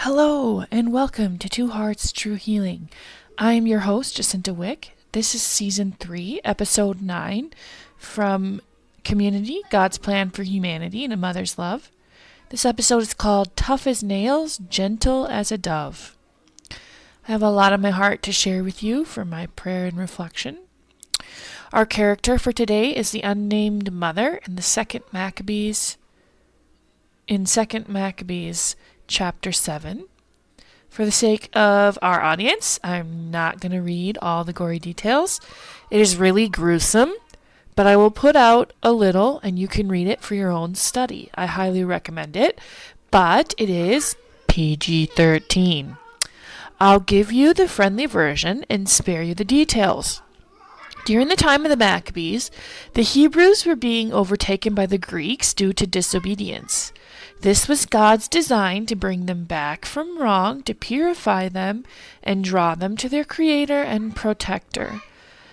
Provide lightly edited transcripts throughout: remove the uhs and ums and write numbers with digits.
Hello, and welcome to Two Hearts True Healing. I am your host, Jacinta Wick. This is Season 3, Episode 9, from Community, God's Plan for Humanity and a Mother's Love. This episode is called Tough as Nails, Gentle as a Dove. I have a lot on my heart to share with you for my prayer and reflection. Our character for today is the unnamed mother in the Second Maccabees, Chapter 7. For the sake of our audience, I'm not going to read all the gory details. It is really gruesome, but I will put out a little and you can read it for your own study. I highly recommend it, but it is PG-13. I'll give you the friendly version and spare you the details. During the time of the Maccabees, the Hebrews were being overtaken by the Greeks due to disobedience. This was God's design to bring them back from wrong, to purify them, and draw them to their Creator and Protector.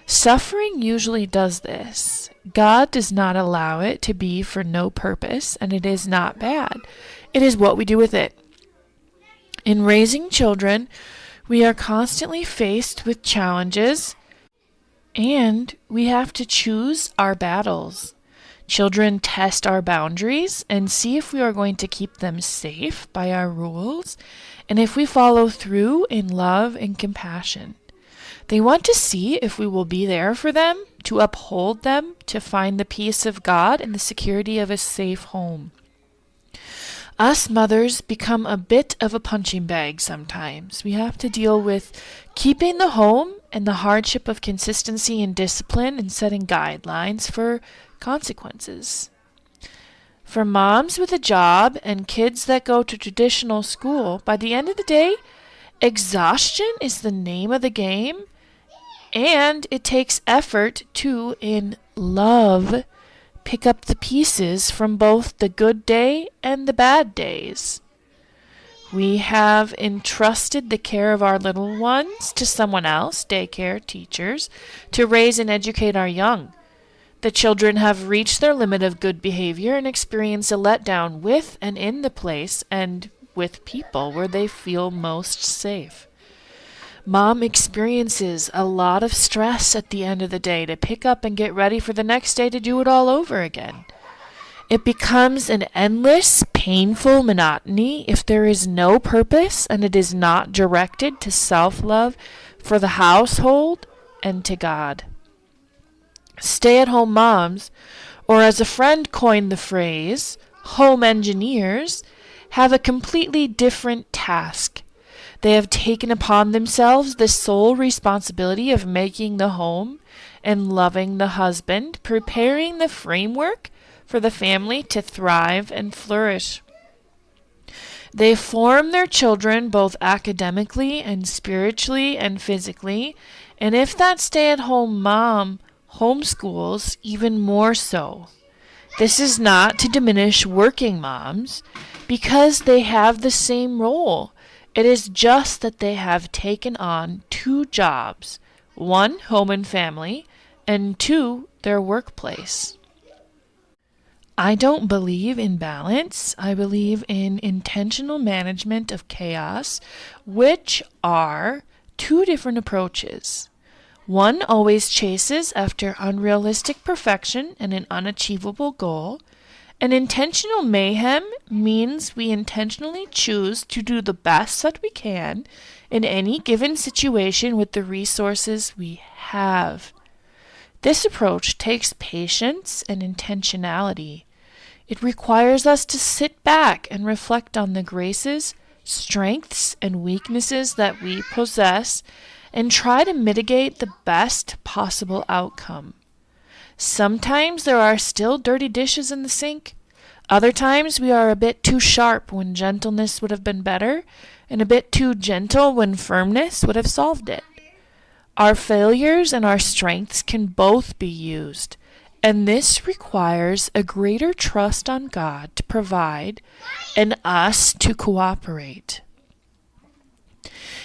Suffering usually does this. God does not allow it to be for no purpose, and it is not bad. It is what we do with it. In raising children, we are constantly faced with challenges, and we have to choose our battles. Children test our boundaries and see if we are going to keep them safe by our rules and if we follow through in love and compassion. They want to see if we will be there for them, to uphold them, to find the peace of God and the security of a safe home. Us mothers become a bit of a punching bag sometimes. We have to deal with keeping the home and the hardship of consistency and discipline and setting guidelines for consequences. For moms with a job and kids that go to traditional school, by the end of the day, exhaustion is the name of the game, and it takes effort to, in love, pick up the pieces from both the good day and the bad days. We have entrusted the care of our little ones to someone else, daycare, teachers, to raise and educate our young. The children have reached their limit of good behavior and experience a letdown with and in the place and with people where they feel most safe. Mom experiences a lot of stress at the end of the day to pick up and get ready for the next day to do it all over again. It becomes an endless, painful monotony if there is no purpose and it is not directed to self-love for the household and to God. Stay-at-home moms, or as a friend coined the phrase, home engineers, have a completely different task. They have taken upon themselves the sole responsibility of making the home and loving the husband, preparing the framework for the family to thrive and flourish. They form their children both academically and spiritually and physically, and if that stay-at-home mom homeschools, even more so. This is not to diminish working moms, because they have the same role. It is just that they have taken on two jobs, one, home and family, and two, their workplace. I don't believe in balance. I believe in intentional management of chaos, which are two different approaches. One always chases after unrealistic perfection and an unachievable goal. And intentional mayhem means we intentionally choose to do the best that we can in any given situation with the resources we have. This approach takes patience and intentionality. It requires us to sit back and reflect on the graces, strengths, and weaknesses that we possess and try to mitigate the best possible outcome. Sometimes there are still dirty dishes in the sink. Other times we are a bit too sharp when gentleness would have been better, and a bit too gentle when firmness would have solved it. Our failures and our strengths can both be used, and this requires a greater trust on God to provide and us to cooperate.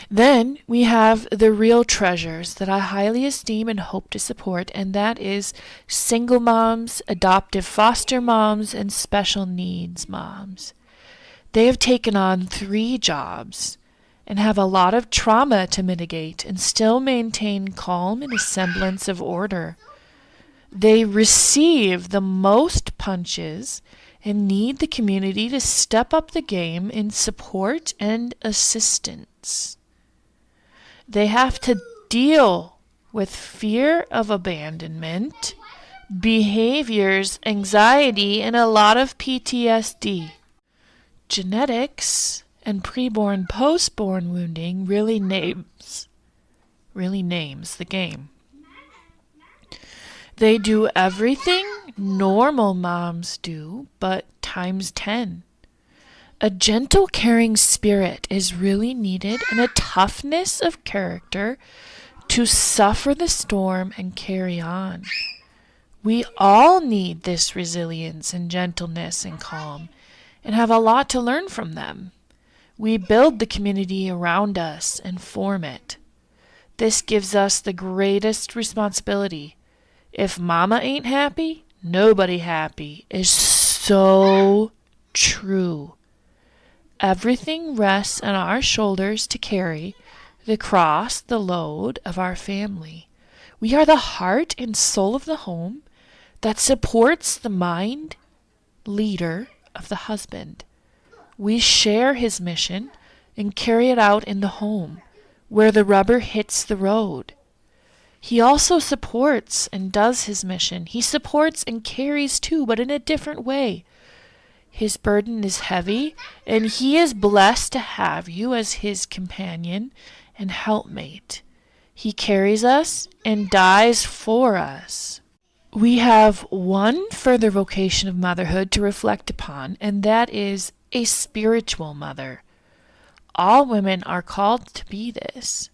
Then we have the real treasures that I highly esteem and hope to support, and that is single moms, adoptive foster moms, and special needs moms. They have taken on 3 jobs and have a lot of trauma to mitigate and still maintain calm and a semblance of order. They receive the most punches and need the community to step up the game in support and assistance. They have to deal with fear of abandonment, behaviors, anxiety, and a lot of PTSD. Genetics and preborn postborn wounding really names the game. They do everything normal moms do, but times 10. A gentle, caring spirit is really needed and a toughness of character to suffer the storm and carry on. We all need this resilience and gentleness and calm and have a lot to learn from them. We build the community around us and form it. This gives us the greatest responsibility. If mama ain't happy, nobody happy is so true. Everything rests on our shoulders to carry the cross, the load of our family. We are the heart and soul of the home that supports the mind leader of the husband. We share his mission and carry it out in the home where the rubber hits the road. He also supports and does his mission. He supports and carries too, but in a different way. His burden is heavy, and he is blessed to have you as his companion and helpmate. He carries us and dies for us. We have one further vocation of motherhood to reflect upon, and that is a spiritual mother. All women are called to be this.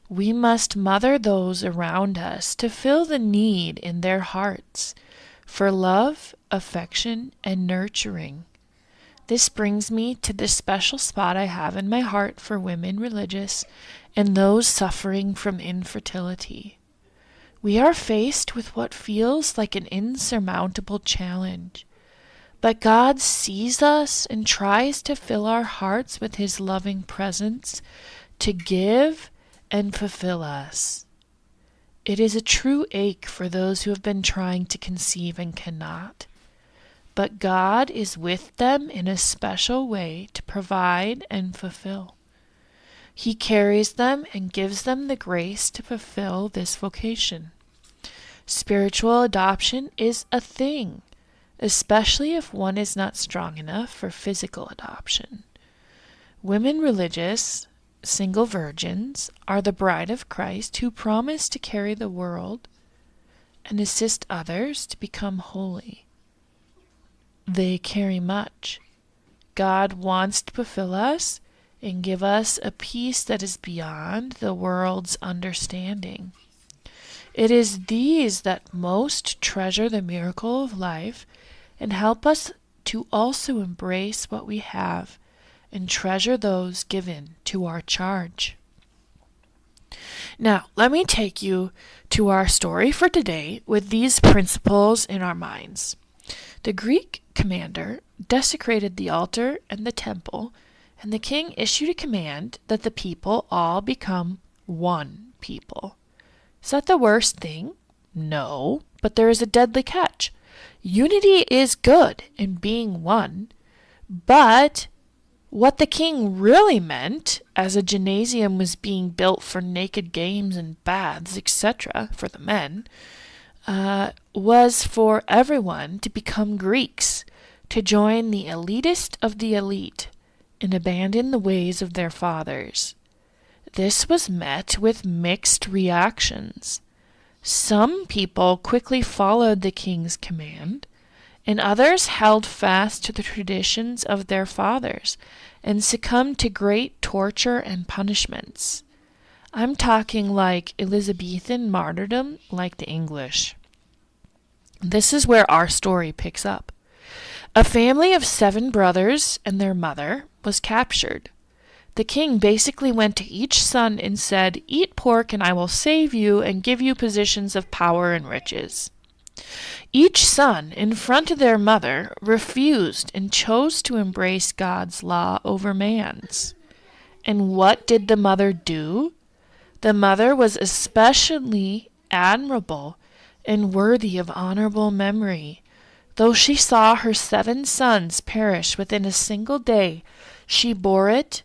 We must mother those around us to fill the need in their hearts for love, affection, and nurturing. This brings me to the special spot I have in my heart for women religious and those suffering from infertility. We are faced with what feels like an insurmountable challenge, but God sees us and tries to fill our hearts with his loving presence to give and fulfill us. It is a true ache for those who have been trying to conceive and cannot, but God is with them in a special way to provide and fulfill. He carries them and gives them the grace to fulfill this vocation. Spiritual adoption is a thing, especially if one is not strong enough for physical adoption. Women religious, single virgins, are the bride of Christ who promise to carry the world and assist others to become holy. They carry much. God wants to fulfill us and give us a peace that is beyond the world's understanding. It is these that most treasure the miracle of life and help us to also embrace what we have and treasure those given to our charge. Now, let me take you to our story for today with these principles in our minds. The Greek commander desecrated the altar and the temple, and the king issued a command that the people all become one people. Is that the worst thing? No, but there is a deadly catch. Unity is good in being one, but what the king really meant, as a gymnasium was being built for naked games and baths, etc., for the men, was for everyone to become Greeks, to join the elitist of the elite, and abandon the ways of their fathers. This was met with mixed reactions. Some people quickly followed the king's command, and others held fast to the traditions of their fathers and succumbed to great torture and punishments. I'm talking like Elizabethan martyrdom, like the English. This is where our story picks up. A family of 7 brothers and their mother was captured. The king basically went to each son and said, "Eat pork and I will save you and give you positions of power and riches." Each son, in front of their mother, refused and chose to embrace God's law over man's. And what did the mother do? The mother was especially admirable and worthy of honorable memory. Though she saw her 7 sons perish within a single day, she bore it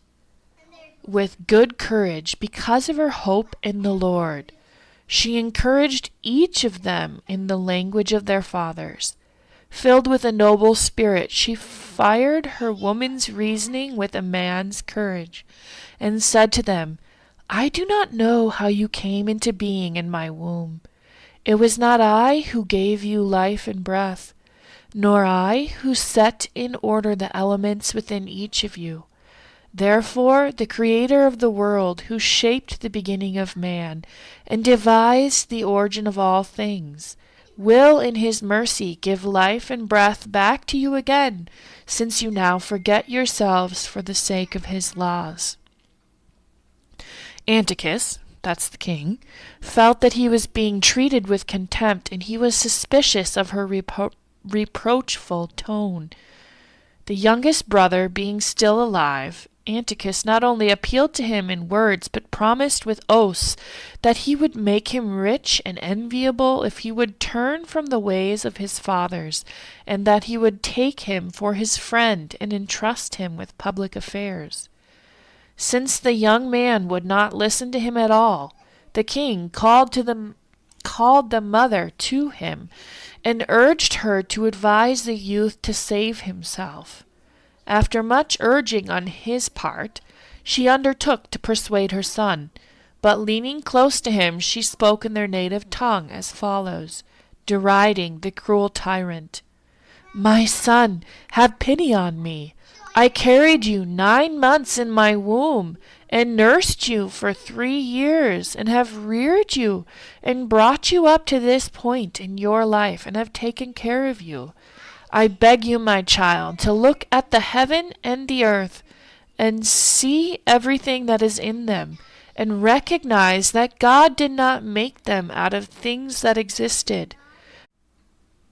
with good courage because of her hope in the Lord. She encouraged each of them in the language of their fathers. Filled with a noble spirit, she fired her woman's reasoning with a man's courage, and said to them, I do not know how you came into being in my womb. It was not I who gave you life and breath, nor I who set in order the elements within each of you. Therefore, the Creator of the world, who shaped the beginning of man and devised the origin of all things, will in his mercy give life and breath back to you again, since you now forget yourselves for the sake of his laws. Antiochus, that's the king, felt that he was being treated with contempt, and he was suspicious of her reproachful tone. The youngest brother being still alive, Antiochus not only appealed to him in words, but promised with oaths that he would make him rich and enviable if he would turn from the ways of his fathers, and that he would take him for his friend and entrust him with public affairs. Since the young man would not listen to him at all, the king called the mother to him and urged her to advise the youth to save himself. After much urging on his part, she undertook to persuade her son, but leaning close to him, she spoke in their native tongue as follows, deriding the cruel tyrant. My son, have pity on me. I carried you 9 months in my womb, and nursed you for 3 years, and have reared you, and brought you up to this point in your life, and have taken care of you. I beg you, my child, to look at the heaven and the earth, and see everything that is in them, and recognize that God did not make them out of things that existed.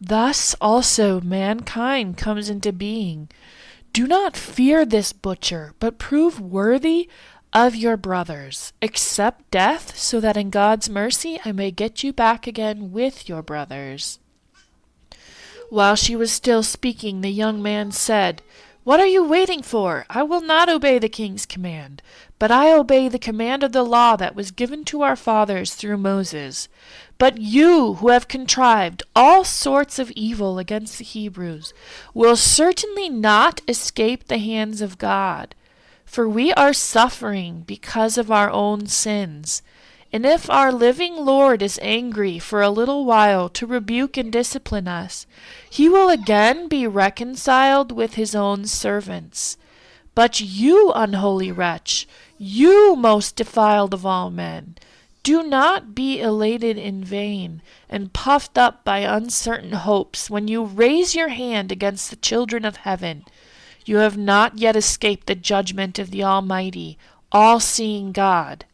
Thus also mankind comes into being. Do not fear this butcher, but prove worthy of your brothers. Accept death, so that in God's mercy I may get you back again with your brothers. While she was still speaking, the young man said, What are you waiting for? I will not obey the king's command, but I obey the command of the law that was given to our fathers through Moses. But you, who have contrived all sorts of evil against the Hebrews, will certainly not escape the hands of God. For we are suffering because of our own sins. And if our living Lord is angry for a little while to rebuke and discipline us, he will again be reconciled with his own servants. But you, unholy wretch, you most defiled of all men, do not be elated in vain and puffed up by uncertain hopes when you raise your hand against the children of heaven. You have not yet escaped the judgment of the Almighty, all-seeing God.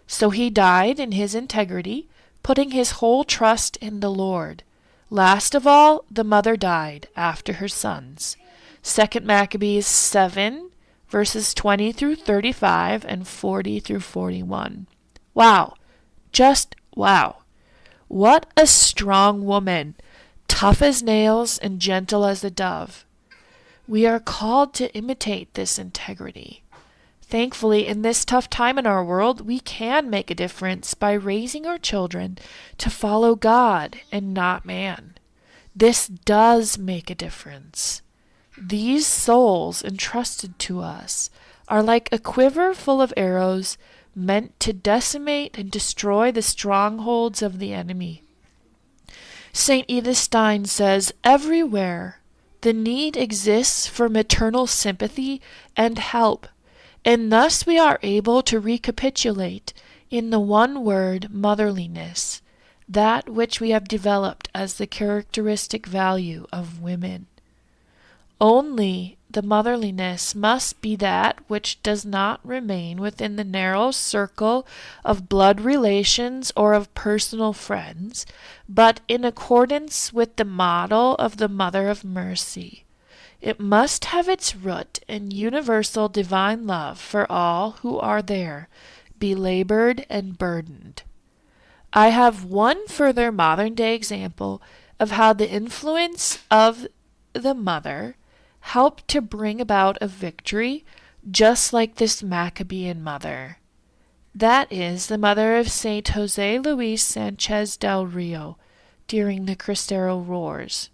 So he died in his integrity, putting his whole trust in the Lord. Last of all, the mother died after her sons. 2 Maccabees 7, verses 20 through 35 and 40 through 41. Wow. Just wow. What a strong woman, tough as nails and gentle as a dove. We are called to imitate this integrity. Thankfully, in this tough time in our world, we can make a difference by raising our children to follow God and not man. This does make a difference. These souls entrusted to us are like a quiver full of arrows meant to decimate and destroy the strongholds of the enemy. St. Edith Stein says, everywhere the need exists for maternal sympathy and help, and thus we are able to recapitulate in the one word motherliness, that which we have developed as the characteristic value of women. Only the motherliness must be that which does not remain within the narrow circle of blood relations or of personal friends, but in accordance with the model of the Mother of Mercy. It must have its root in universal divine love for all who are there, belabored and burdened. I have one further modern-day example of how the influence of the mother helped to bring about a victory, just like this Maccabean mother. That is the mother of Saint José Luis Sanchez del Rio during the Cristero Wars.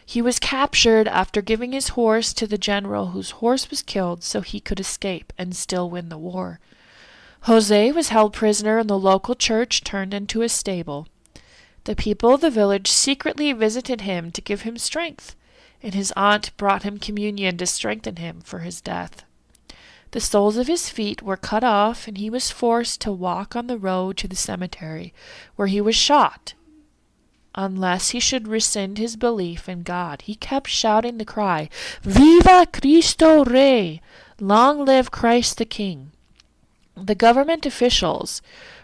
He was captured after giving his horse to the general whose horse was killed so he could escape and still win the war. José was held prisoner and the local church turned into a stable. The people of the village secretly visited him to give him strength, and his aunt brought him communion to strengthen him for his death. The soles of his feet were cut off, and he was forced to walk on the road to the cemetery, where he was shot. Unless he should rescind his belief in God, he kept shouting the cry, "Viva Cristo Rey! Long live Christ the King!" The government officials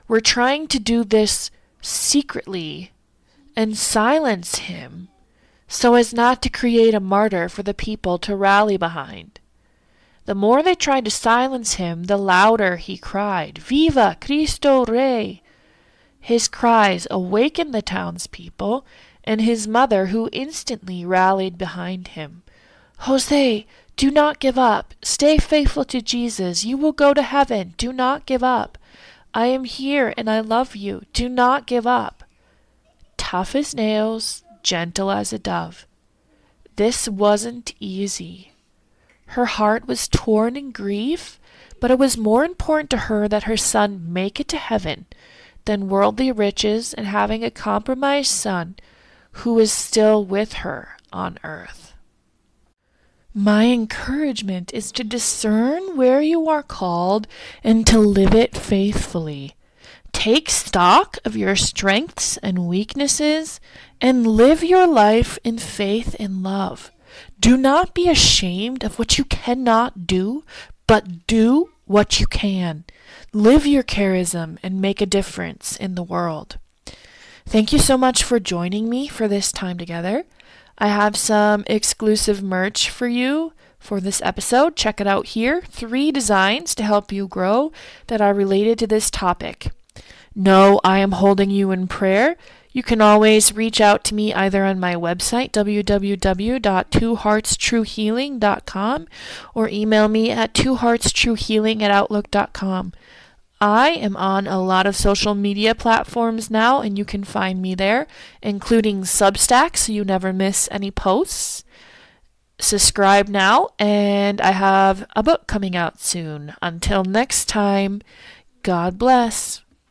were trying to do this secretly and silence him so as not to create a martyr for the people to rally behind. The more they tried to silence him, the louder he cried, "Viva Cristo Rey!" His cries awakened the townspeople and his mother, who instantly rallied behind him. "José, do not give up. Stay faithful to Jesus. You will go to heaven. Do not give up. I am here and I love you. Do not give up." Tough as nails, gentle as a dove. This wasn't easy. Her heart was torn in grief, but it was more important to her that her son make it to heaven than worldly riches and having a compromised son who is still with her on earth. My encouragement is to discern where you are called and to live it faithfully. Take stock of your strengths and weaknesses and live your life in faith and love. Do not be ashamed of what you cannot do, but do what you can. Live your charism and make a difference in the world. Thank you so much for joining me for this time together. I have some exclusive merch for you for this episode. Check it out here. 3 designs to help you grow that are related to this topic. Know I am holding you in prayer. You can always reach out to me either on my website, www.twoheartstruehealing.com, or email me at twoheartstruehealing@outlook.com. I am on a lot of social media platforms now, and you can find me there, including Substack, so you never miss any posts. Subscribe now, and I have a book coming out soon. Until next time, God bless.